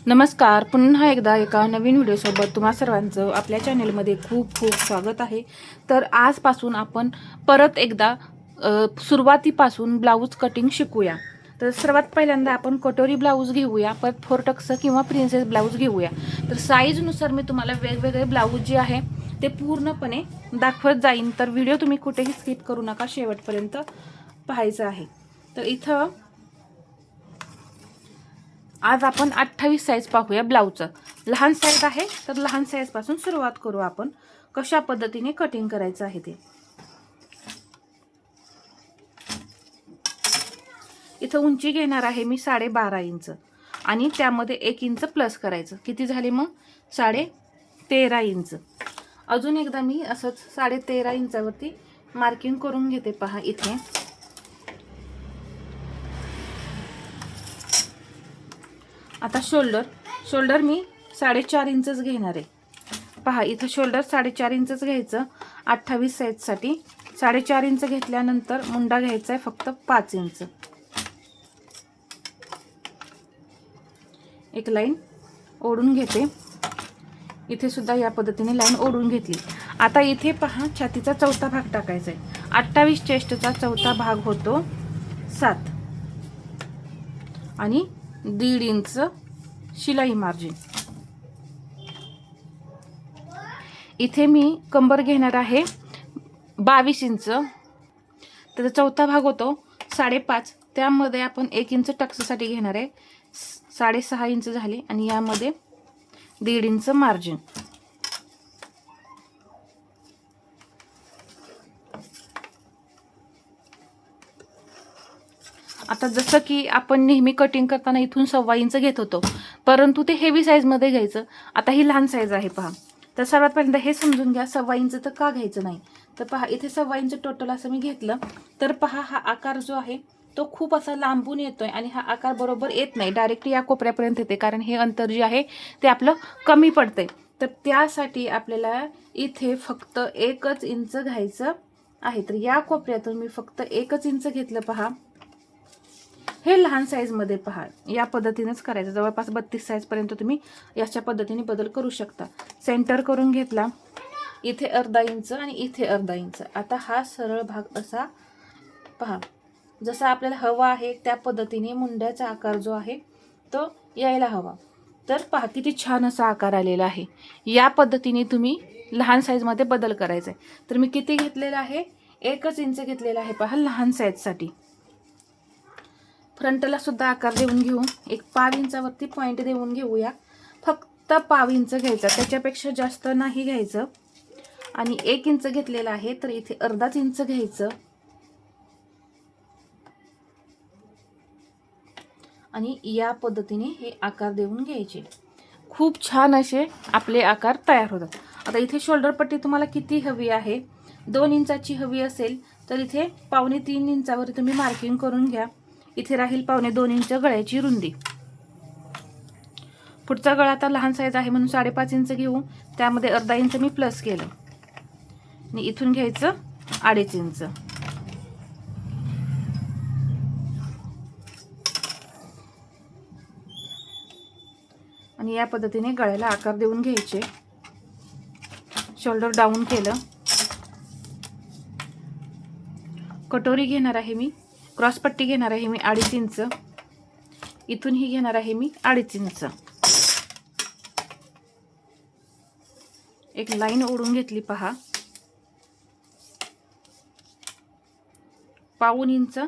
नमस्कार, पुन्हा एकदा एका नवीन व्हिडिओसोबत तुम्हा सर्वांचं आपल्या चॅनेलमध्ये खूप खूप स्वागत आहे. तर आजपासून आपण परत एकदा सुरुवातीपासून ब्लाऊज कटिंग शिकूया. तर सर्वात पहिल्यांदा आपण कटोरी ब्लाऊज घेऊया, परत फोर टक्स किंवा प्रिन्सेस ब्लाऊज घेऊया. तर साईजनुसार मी तुम्हाला वेगवेगळे ब्लाऊज जे आहे ते पूर्णपणे दाखवत जाईन. तर व्हिडिओ तुम्ही कुठेही स्किप करू नका, शेवटपर्यंत पाहायचं आहे. तर इथं आज आपण 28 साईज पाहूया ब्लाऊजचं. लहान साईज आहे तर लहान साईजपासून सुरुवात करू आपण कशा पद्धतीने कटिंग करायचं आहे ते. इथं उंची घेणार आहे मी 12.5 इंच आणि त्यामध्ये 1 इंच प्लस करायचं. किती झाले मग? 13.5 इंच. अजून एकदा मी असंच 13.5 इंचावरती मार्किंग करून घेते. पहा इथे आता शोल्डर मी 4.5 इंचच घेणार आहे. पहा इथं शोल्डर 4.5 इंचच घ्यायचं 28 साईजसाठी. 4.5 इंच घेतल्यानंतर मुंडा घ्यायचा आहे फक्त 5 इंच. एक लाईन ओढून घेते. इथे सुद्धा या पद्धतीने लाईन ओढून घेतली. आता इथे पहा छातीचा चौथा भाग टाकायचा आहे. 28 चेस्टचा चौथा भाग होतो 7 आणि 1.5 इंच शिलाई मार्जिन. इथे मी कंबर घेणार आहे 22 इंच. त्याचा चौथा भाग होतो 5.5. त्यामध्ये आपण 1 इंच टक्ससाठी घेणार आहे. 6.5 इंच झाले आणि यामध्ये 1.5 इंच मार्जिन. आता जसं की आपण नेहमी कटिंग करताना इथून 1.25 इंच घेत होतो, परंतु ते हेवी साईजमध्ये घ्यायचं. आता ही लहान साईज आहे पहा. तर सर्वात पहिल्यांदा हे समजून घ्या 1.25 इंच तर का घ्यायचं नाही. तर पहा इथे 1.25 इंच टोटल असं मी घेतलं. तर पहा हा आकार जो आहे तो खूप असा लांबून येतोय आणि हा आकार बरोबर येत नाही. डायरेक्ट या कोपऱ्यापर्यंत येते, कारण हे अंतर जे आहे ते आपलं कमी पडतंय. तर त्यासाठी आपल्याला इथे फक्त 1 इंच घ्यायचं आहे. तर या कोपऱ्यातून मी फक्त 1 इंच घेतलं. पहा हे लहान साईजमध्ये पहा या पद्धतीनेच करायचं. जवळपास 32 साईजपर्यंत तुम्ही याच्या पद्धतीने बदल करू शकता. सेंटर करून घेतला. इथे 1/2 इंच आणि इथे 1/2 इंच. आता हा सरळ भाग असा पहा जसा आपल्याला हवा आहे त्या पद्धतीने मुंड्याचा आकार जो आहे तो यायला हवा. तर पहा किती छान असा आकार आलेला आहे. या पद्धतीने तुम्ही लहान साईजमध्ये बदल करायचा आहे. तर मी किती घेतलेला आहे? 1 इंच घेतलेला आहे पहा लहान साईजसाठी. फ्रंटला सुद्धा आकार देऊन घेऊ. एक 1/2 इंचावरती पॉईंट देऊन घेऊया. फक्त 1/2 इंच घ्यायचा, त्याच्यापेक्षा जास्त नाही घ्यायचं. आणि 1 इंच घेतलेला आहे तर इथे 1/2 इंच घ्यायचं आणि या पद्धतीने हे आकार देऊन घ्यायचे. खूप छान असे आपले आकार तयार होतात. आता इथे शोल्डर पट्टी तुम्हाला किती हवी आहे? 2 इंचाची हवी असेल तर इथे 2.25 इंचावर तुम्ही मार्किंग करून घ्या. इथे राहील 2.25 इंच गळ्याची रुंदी. पुढचा गळा आता लहान साईज आहे म्हणून 5.5 इंच घेऊ. त्यामध्ये 1/2 इंच मी प्लस केलं आणि इथून घ्यायचं 2.5 इंच. आणि या पद्धतीने गळ्याला आकार देऊन घ्यायचे. शोल्डर डाऊन केलं. कटोरी घेणार आहे मी, क्रॉसपट्टी घेणार आहे मी 2.5 इंच. इथून ही घेणार आहे मी 2.5 इंच. एक लाईन ओढून घेतली पहा. 1/2 इंच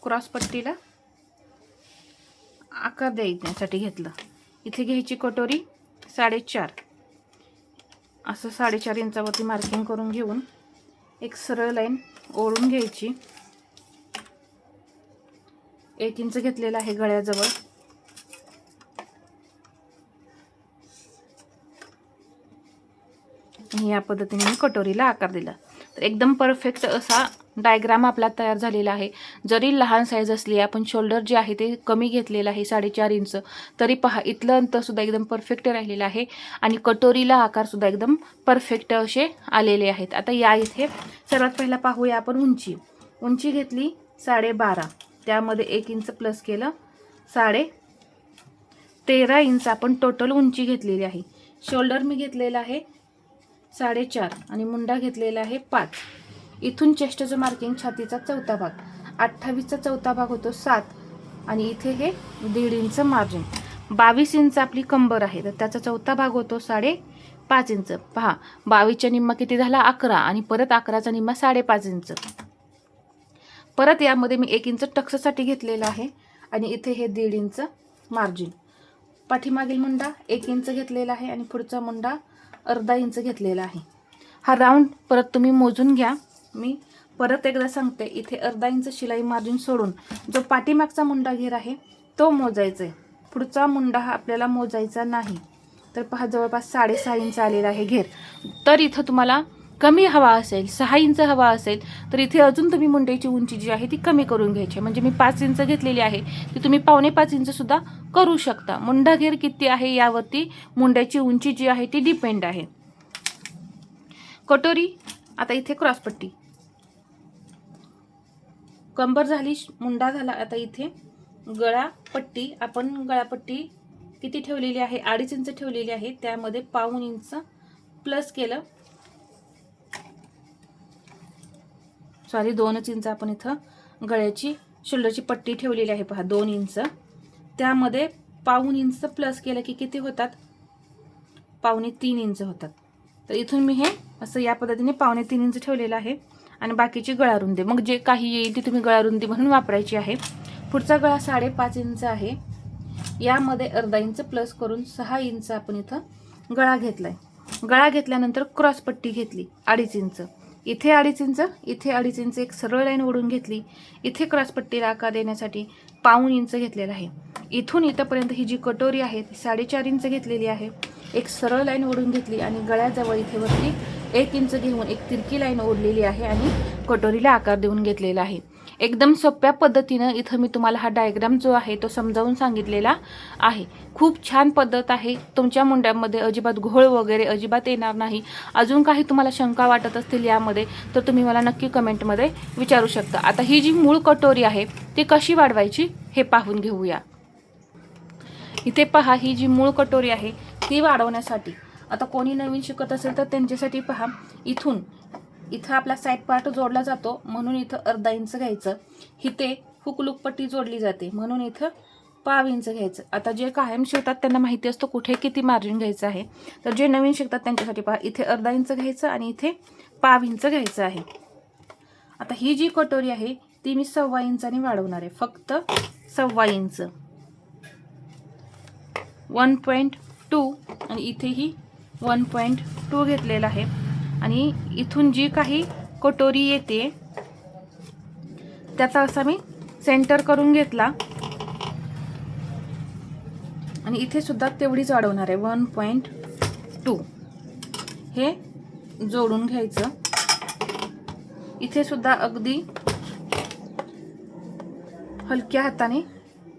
क्रॉसपट्टीला आकार देण्यासाठी घेतलं. इथे घ्यायची कटोरी 4.5. असं 4.5 इंचावरती मार्किंग करून घेऊन एक सरळ लाईन ओढून घ्यायची. 1 इंच घेतलेला आहे गळ्याजवळ. या पद्धतीने मी कटोरीला आकार दिला. तर एकदम परफेक्ट असा डायग्राम आपला तयार झालेला आहे. जरी लहान साईज असली, आपण शोल्डर जे आहे ते कमी घेतलेलं आहे 4.5 इंच, तरी पहा इथलं अंतरसुद्धा एकदम परफेक्ट राहिलेलं आहे आणि कटोरीला आकारसुद्धा एकदम परफेक्ट असे आलेले आहेत. आता या इथे सर्वात पहिला पाहूया आपण उंची घेतली 12.5. त्यामध्ये 1 इंच प्लस केलं 5.5 13 इंच आपण टोटल उंची घेतलेली आहे. शोल्डर मी घेतलेला आहे 4.5 आणि मुंडा घेतलेला आहे 5. इथून चेस्टचं मार्किंग छातीचा चौथा भाग, 28चा चौथा भाग होतो 7 आणि इथे हे 1.5 इंच मार्जिन. 22 इंच आपली कंबर आहे, तर त्याचा चौथा भाग होतो 5.5 इंच. पहा 22च्या निम्मा किती झाला 11 आणि परत 11चा निम्मा 5.5 इंच. परत यामध्ये मी 1 इंच टक्ससाठी घेतलेला आहे आणि इथे हे 1.5 इंच मार्जिन. पाठीमागील मुंडा 1 इंच घेतलेला आहे आणि पुढचा मुंडा अर्धा इंच घेतलेला आहे. हा राऊंड परत तुम्ही मोजून घ्या. मी परत एकदा सांगते, इथे अर्धा इंच शिलाई मार्जिन सोडून जो पाठीमागचा मुंडा घेर आहे तो मोजायचा आहे. पुढचा मुंडा हा आपल्याला मोजायचा नाही. तर पहा जवळपास 6.5 इंच आलेला आहे घेर. तर इथं तुम्हाला कमी हवा असेल, 6 इंच हवा असेल तर इथे अजून तुम्ही मुंड्याची उंची जी आहे ती कमी करून घ्यायची. म्हणजे मी 5 इंच घेतलेली आहे ती तुम्ही 5.25 इंच सुद्धा करू शकता. मुंडा घेर किती आहे यावरती मुंड्याची उंची जी आहे ती डिपेंड आहे. कटोरी, आता इथे क्रॉसपट्टी, कंबर झाली, मुंडा झाला. आता इथे गळापट्टी, आपण गळापट्टी किती ठेवलेली आहे 2.5 इंच ठेवलेली आहे, त्यामध्ये 1.5 इंच प्लस केलं, 2 इंच आपण इथं गळ्याची शोल्डरची पट्टी ठेवलेली आहे. पहा 2 इंच, त्यामध्ये 1.5 इंच प्लस केलं की किती होतात 2.25 इंच होतात. तर इथून मी हे असं या पद्धतीने 2.25 इंच ठेवलेलं आहे आणि बाकीची गळारुंदी मग जे काही येईल ती तुम्ही गळारुंदी म्हणून वापरायची आहे. पुढचा गळा 5.5 इंच आहे, यामध्ये अर्धा इंच प्लस करून 6 इंच आपण इथं गळा घेतलाय. गळा घेतल्यानंतर क्रॉसपट्टी घेतली 2.5 इंच, इथे 2.5 इंच, इथे 2.5 इंच, एक सरळ लाईन ओढून घेतली. इथे क्रॉसपट्टीला आकार देण्यासाठी 1.5 इंच घेतलेला आहे. इथून इथंपर्यंत ही जी कटोरी आहे ती 4.5 इंच घेतलेली आहे. एक सरळ लाईन ओढून घेतली आणि गळ्याजवळ इथे वरती 1 इंच घेऊन एक तिरकी लाईन ओढलेली आहे आणि कटोरीला आकार देऊन घेतलेला आहे. एकदम सोप्या पद्धतीनं इथं मी तुम्हाला हा डायग्राम जो आहे तो समजावून सांगितलेला आहे. खूप छान पद्धत आहे. तुमच्या मुंड्यामध्ये अजिबात घोळ वगैरे अजिबात येणार नाही. अजून काही तुम्हाला शंका वाटत असतील यामध्ये तर तुम्ही मला नक्की कमेंटमध्ये विचारू शकता. आता ही जी मूळ कटोरी आहे ती कशी वाढवायची हे पाहून घेऊया. इथे पहा ही जी मूळ कटोरी आहे ती वाढवण्यासाठी आता कोणी नवीन शिकत असेल तर त्यांच्यासाठी पहा, इथं आपला साईड पार्ट जोडला जातो म्हणून इथं अर्धा इंच घ्यायचं. इथे हुकलूक पट्टी जोडली जाते म्हणून इथं 1.5 इंच घ्यायचं. आता जे कायम शिवतात त्यांना माहिती असतं कुठे किती मार्जिन घ्यायचं आहे. तर जे नवीन शिकतात त्यांच्यासाठी पहा, इथे अर्धा इंच घ्यायचं आणि इथे 1.5 इंच घ्यायचं आहे. आता ही जी कटोरी आहे ती मी 1.25 इंचाने वाढवणार आहे, फक्त 1.25 इंच, 1.2 आणि इथेही 1.2 घेतलेला आहे. आणि इथून जी काही कटोरी येते त्याचा असा मी सेंटर करून घेतला आणि इथे सुद्धा तेवढीच वाढवणार आहे 1.2. हे जोडून घ्यायचं. इथे सुद्धा अगदी हलक्या हाताने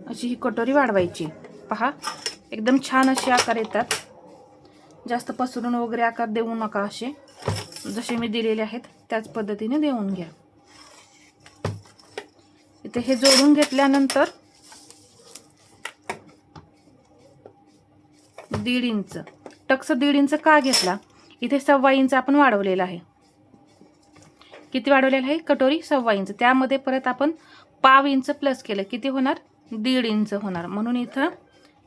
अशी ही कटोरी वाढवायची. पहा एकदम छान असे आकार येतात. जास्त पसरून वगैरे आकार देऊ नका, असे जसे मी दिलेले आहेत त्याच पद्धतीने देऊन घ्या. इथे हे जोडून घेतल्यानंतर 1.5 इंच टक्स 1.5 इंच का घेतला, इथे 1.25 इंच आपण वाढवलेला आहे. किती वाढवलेला आहे कटोरी 1.25 इंच, त्यामध्ये परत आपण 1.5 इंच प्लस केलं, किती होणार 1.5 इंच होणार. म्हणून इथं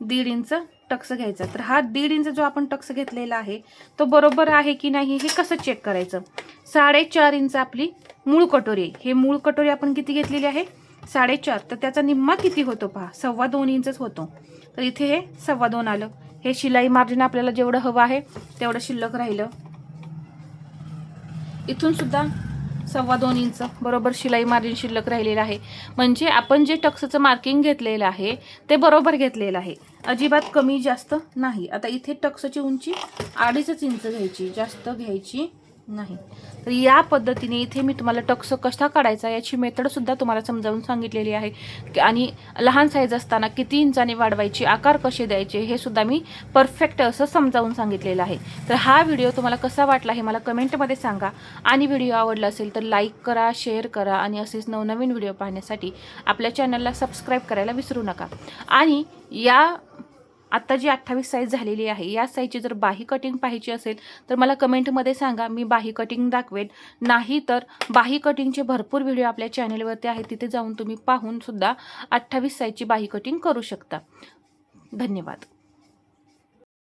1.5 इंच टक्स घ्यायचा. तर हा 1.5 इंच जो आपण टक्स घेतलेला आहे तो बरोबर आहे की नाही हे कसं चेक करायचं. 4.5 इंच आपली मूळ कटोरी आहे. हे मूळ कटोरी आपण किती घेतलेली आहे 4.5, तर त्याचा निम्मा किती होतो पहा 2.25 इंचच होतो. तर इथे हे 2.25 आलं. हे शिलाई मार्जिन आपल्याला जेवढं हवं आहे तेवढं शिल्लक राहिलं. इथून सुद्धा 2.25 इंच बरोबर शिलाई मार्जिन शिल्लक राहिलेलं आहे. म्हणजे आपण जे टक्सचं मार्किंग घेतलेलं आहे ते बरोबर घेतलेलं आहे, अजिबात कमी जास्त नाही. आता इथे टक्सची उंची 2.5 इंच घ्यायची, जास्त घ्यायची नाही. तर या पद्धतीने इथे मी तुम्हाला टक्स कसा काढायचा याची मेथड सुद्धा तुम्हाला समजावून सांगितलेली आहे. आणि लहान साईज असताना किती इंचाने वाढवायची, आकार कसे द्यायचे हे सुद्धा मी परफेक्ट असं समजावून सांगितलेलं आहे. तर हा व्हिडिओ तुम्हाला कसा वाटला हे मला कमेंटमध्ये सांगा. आणि व्हिडिओ आवडला असेल तर लाईक करा, शेअर करा आणि असेच नवनवीन व्हिडिओ पाहण्यासाठी आपल्या चॅनलला सबस्क्राईब करायला विसरू नका. आणि या आता जी 28 साईज झालेली आहे या साईजची जर बाही कटिंग पाहिजे असेल तर मला कमेंटमध्ये सांगा, मी बाही कटिंग दाखवेन. नाही तर बाही कटिंगचे भरपूर व्हिडिओ आपल्या चॅनेलवरती आहेत, तिथे जाऊन तुम्ही पाहून सुद्धा 28 साईजची बाही कटिंग करू शकता. धन्यवाद.